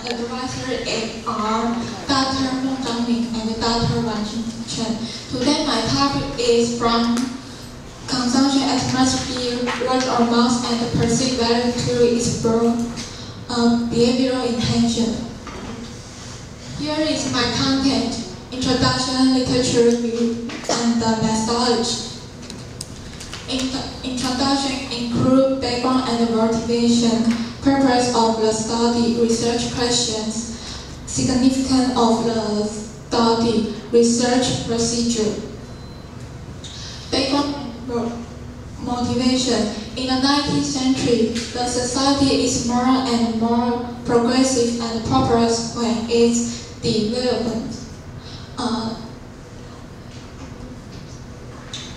advisors are Dr. Meng Zhangming and Dr. Wan Chen. Today my topic is from consumption atmosphere, word of mouth, and perceived value to explore behavioral intention. Here is my content: introduction, literature review, and methodology. Introduction includes background and motivation, purpose of the study, research questions, significance of the study, research procedure. Background and motivation. In the 19th century, the society is more and more progressive and prosperous when its development.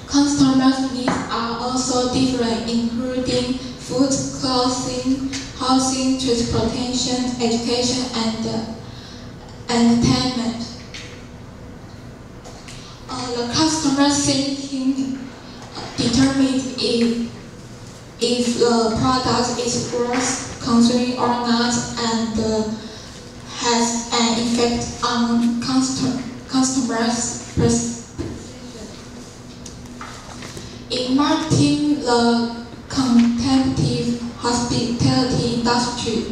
Customers' needs are also different, including food, clothing, housing, transportation, education, and entertainment. The customer's thinking determines if the product is worth consuming or not, and has an effect on customers' perception. In marketing the competitive hospitality industry,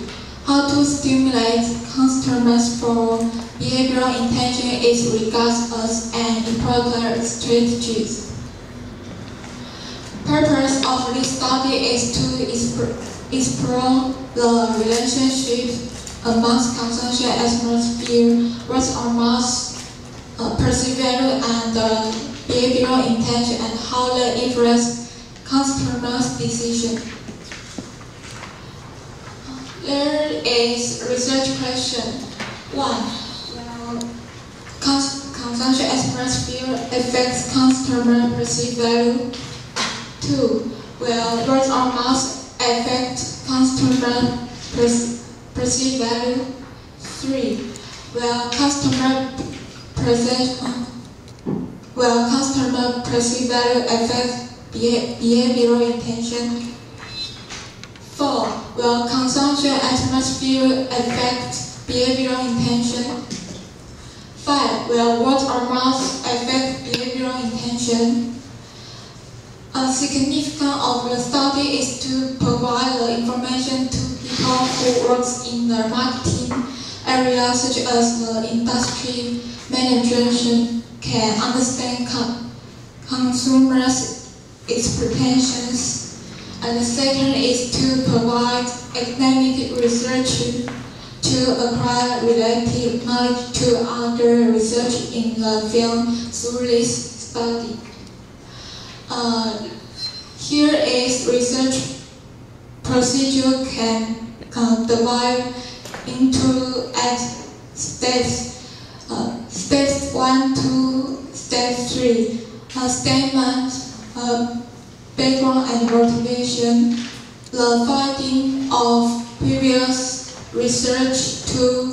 how to stimulate customers for behavioral intention is regarded as an important strategy. Purpose of this study is to explore the relationship amongst consumption atmosphere, word of mouth, perceived value, and behavioral intention, and how they influence customers' decision. There is research question. 1. Consumption atmosphere affects customer perceived value. 2. Will word of mouth affect customer perceived value? 3. Will customer perceived value affect behavioral intention? 4. Will consumption atmosphere affect behavioral intention? 5. Will word of mouth affect behavioral intention? A significance of the study is to provide the information to people who work in the marketing area, such as the industry managers, can understand consumers' expectations. And the second is to provide academic research to acquire related knowledge to other research in the field through this study. Here is research procedure can divide into 8 steps. Steps 1 to step 3. Statement, background and motivation, the finding of previous research to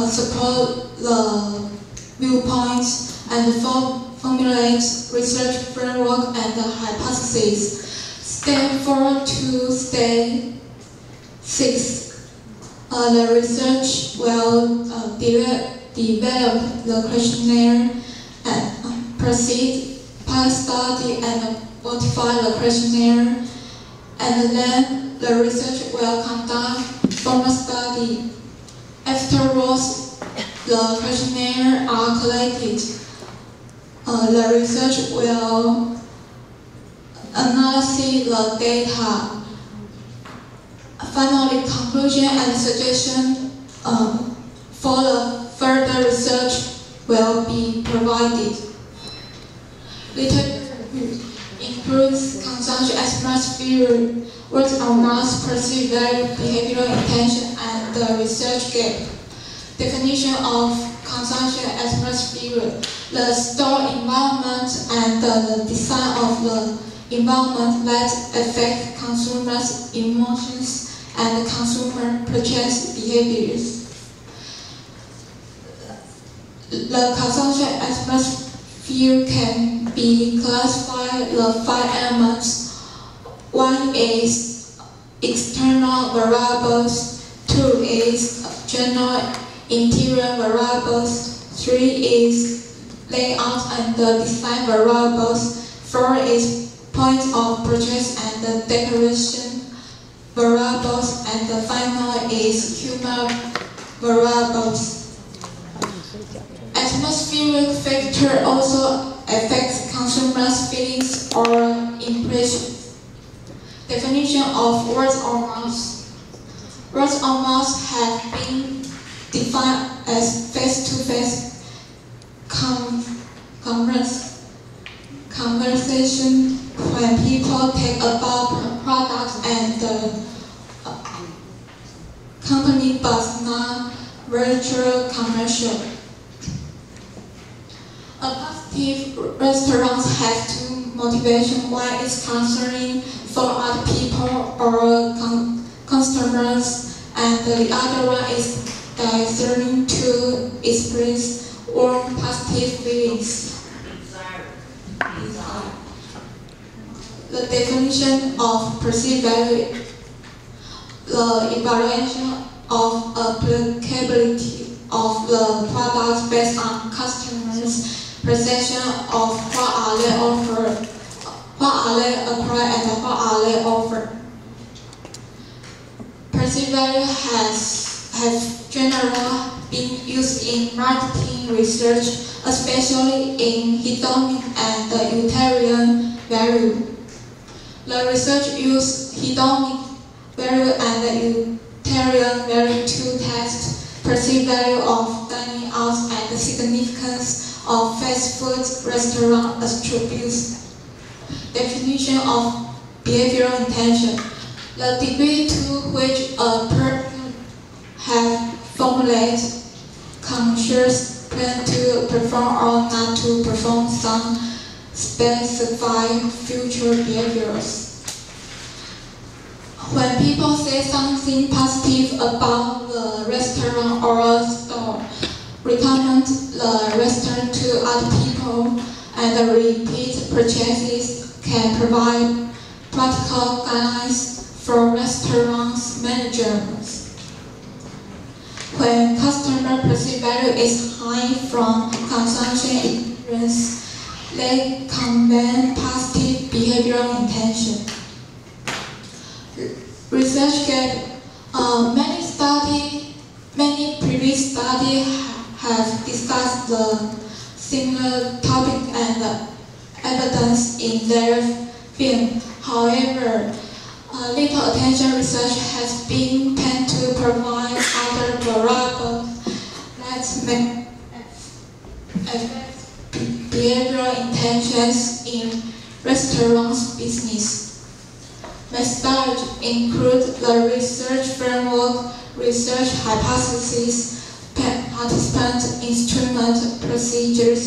support the viewpoints, and formulate research framework and hypotheses. Step 4 to step 6. The research will develop the questionnaire and proceed past study and modify the questionnaire, and then the research will conduct formal study. Afterwards, the questionnaire are collected. The research will analyze the data. Finally, conclusion and suggestion for the further research will be provided. Literature includes consumption atmosphere, word of mouth, perceived value, behavioral intention, and the research gap. Definition of consumption atmosphere: the store environment and the design of the environment that affect consumers' emotions and consumer purchase behaviors. The consumption atmosphere can be classified the 5 elements. One is external variables, 2 is general interior variables. 3 is layout and design variables. 4 is point of purchase and decoration variables. And the final is human variables. Atmospheric factor also affects consumers' feelings or impressions. Definition of words or mouth. Words or mouth have been defined as face-to-face conversation when people talk about products and the company, but not virtual commercial. A positive restaurant has two motivations. One is concerning for other people or customers, and the other one is desiring to express warm positive feelings. The definition of perceived value, the evaluation of applicability of the products based on customers' perception of what are they offered, what are they acquired, and what are they offered. Perceived value has generally been used in marketing research, especially in hedonic and utilitarian value. The research used hedonic value and utilitarian value to test perceived value of dining out and the significance of fast food restaurant attributes. Definition of behavioral intention. The degree to which a person has formulated conscious plan to perform or not to perform some specified future behaviors. When people say something positive about the restaurant or store, recommend the restaurant to other people, and repeat purchases can provide practical guidelines for restaurants managers. When customer perceived value is high from consumption experience, they convey positive behavioral intention. Research gave many previous studies have discussed the similar topic and evidence in their field. However, little attention research has been paid to provide other variables that may affect behavioral intentions in restaurants business. Methodology include the research framework, research hypothesis, participant instrument procedures,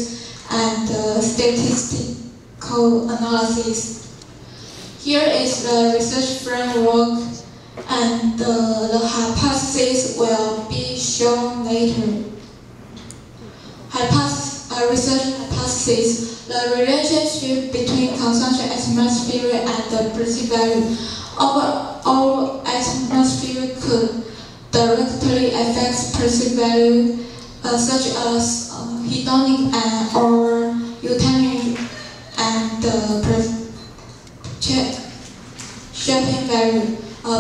and statistical analysis. Here is the research framework, and the hypothesis will be shown later. Research hypothesis: the relationship between consumption atmosphere and the perceived value. Our atmosphere could directly affect perceived value, such as hedonic or utilitarian and shopping value.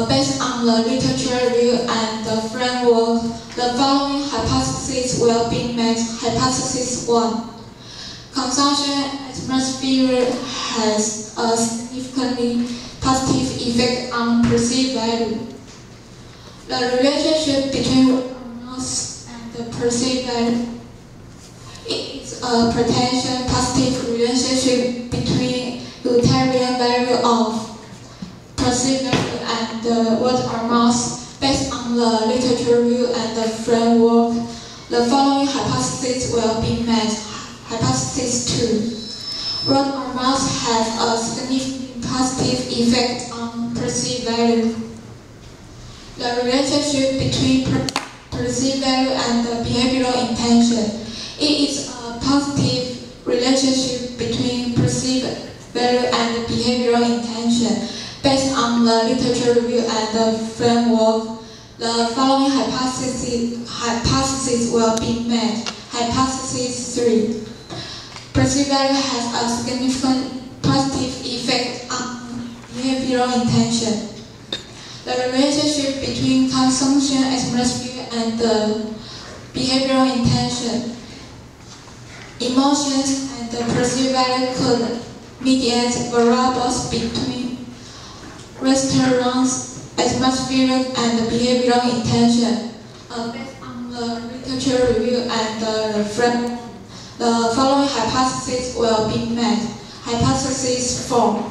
Based on the literature review and the framework, the following hypotheses will be made. Hypothesis 1. Consumption atmosphere has a significantly positive effect on perceived value. The relationship between amounts and the perceived value is a potential positive relationship between utilitarian value of perceived value and the word or mouth. Based on the literature review and the framework, the following hypotheses will be made. Hypothesis 2. Word or mouth has a significant positive effect on perceived value. The relationship between perceived value and the behavioral intention. It is a positive relationship between perceived value and behavioral intention. Based on the literature review and the framework, The following hypotheses will be made. Hypothesis 3. Perceived value has a significant positive effect on behavioral intention. The relationship between consumption atmosphere and the behavioral intention, emotions, and the perceived value could mediate variables between restaurants' atmosphere and behavioral intention. Based on the literature review and the framework, the following hypotheses will be made. Hypothesis 4.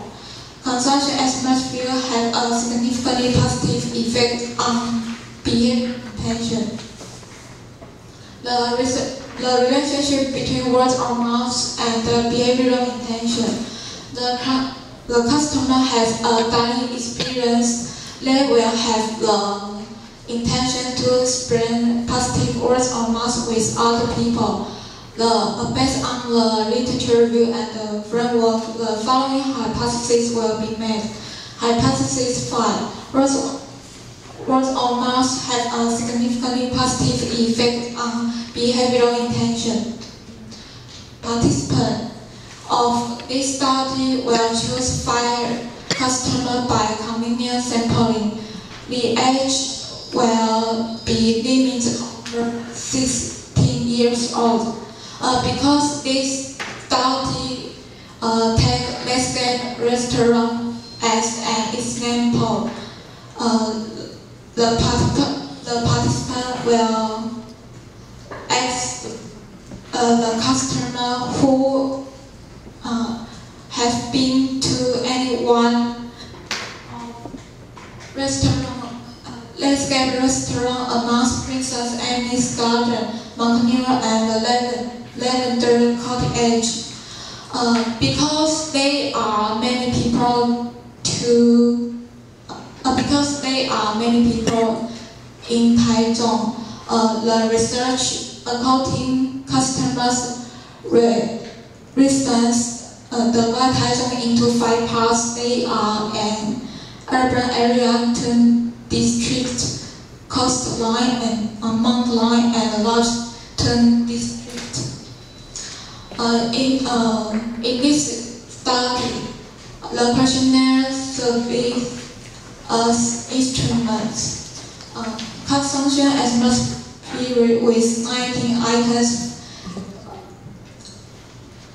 Consumption atmosphere has a significantly positive effect on behavioral intention. The relationship between word of mouth and the behavioral intention. The customer has a dining experience. They will have the intention to spread positive words of mouth with other people. Based on the literature review and the framework, the following hypotheses will be made. Hypothesis 5. Words of mouth has a significantly positive effect on behavioral intention. Participants of this study will choose 5 customers by convenient sampling. The age will be limited over 16 years old. Because this study takes Westgate restaurant as an example, the participant will ask the customer who has been to any one restaurant, Westgate restaurant amongst Princess Anne's Garden, Mountaineer, and Lavender Cottage. Because there are many people in Taichung, the research according customers' response divide Taichung into 5 parts. They are an urban area, 10 district, coastline, and mountain line, and large 10 district. In this study, the questionnaire surveys as instruments. Consumption atmosphere with 19 items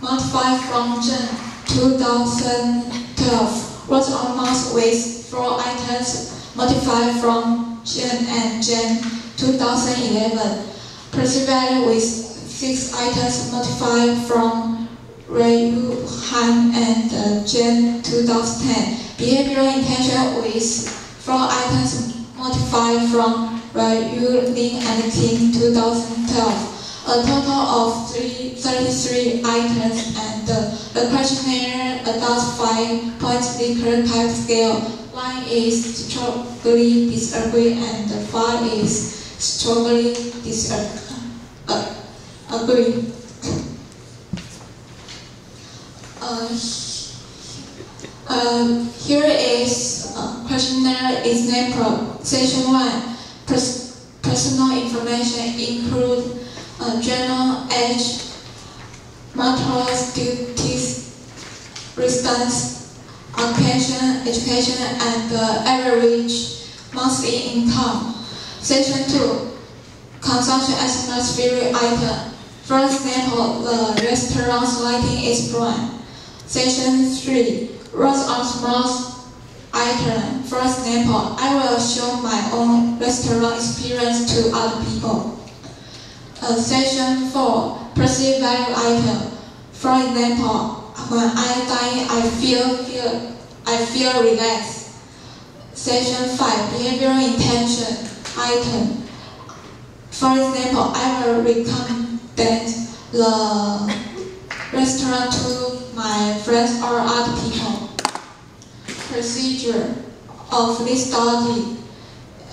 modified from June 2012. Words of mouth with 4 items modified from June and Jan 2011. Perceived value with 6 items modified from Ryu Han and Jan 2010. Behavioral intention with 4 items modified from Ryu Lin and Ting 2012. A total of 33 items, and the questionnaire adopts 5-point Likert type scale. 1 is strongly disagree and 5 is strongly agree. Here is questionnaire example. Section 1. Personal information include general age, marital status, residence, occupation, education, and average monthly income. Section 2. Consumption atmosphere item. For example, the restaurant's lighting is brown. Section 3. Words of mouth item. For example, I will show my own restaurant experience to other people. Section 4. Perceived value item. For example, when I dine, I feel relaxed. Section 5. Behavioral intention item. For example, I will recommend the restaurant to my friends or other people. Procedure of this study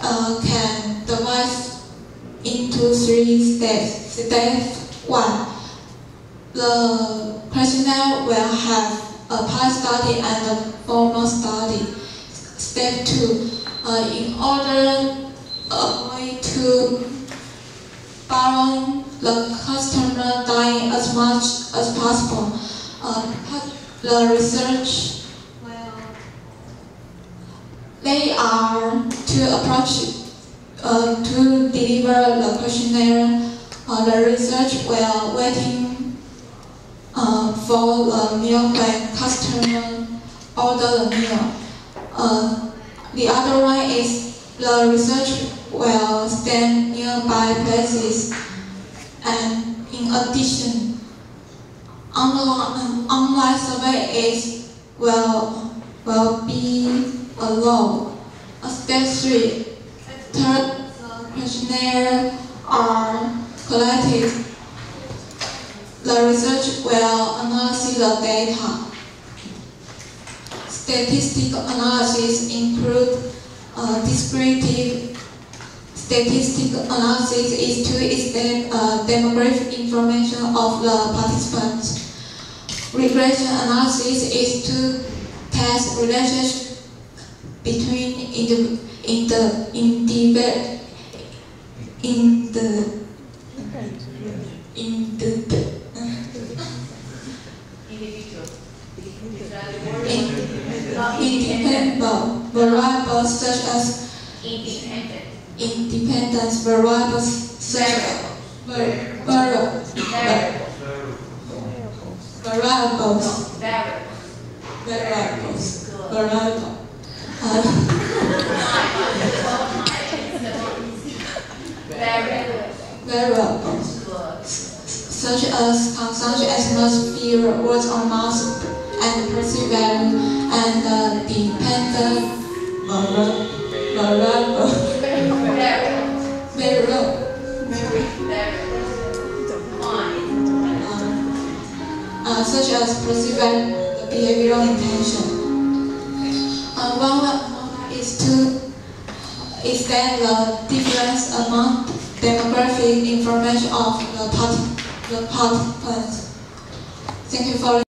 can divide into 3 steps. Step 1. The questionnaire will have a pilot study and a formal study. Step 2. In order way to balance the customer data as much as possible. The research, they are to approach to deliver the questionnaire. The research while waiting for the meal when customer order the meal. The other one is the research will stand nearby places, and in addition, online survey will be allowed. Step 3. After the questionnaire are collected, the research will analyze the data. Statistical analysis include descriptive statistical analysis is to extend demographic information of the participants. Regression analysis is to test relationship between independent variables such as independence variables such as variables. Such as consumption atmosphere, word of mouth, and perceived value, and dependent such as perceived value, behavioral intention. One is to extend the difference among demographic information of the participants. Thank you for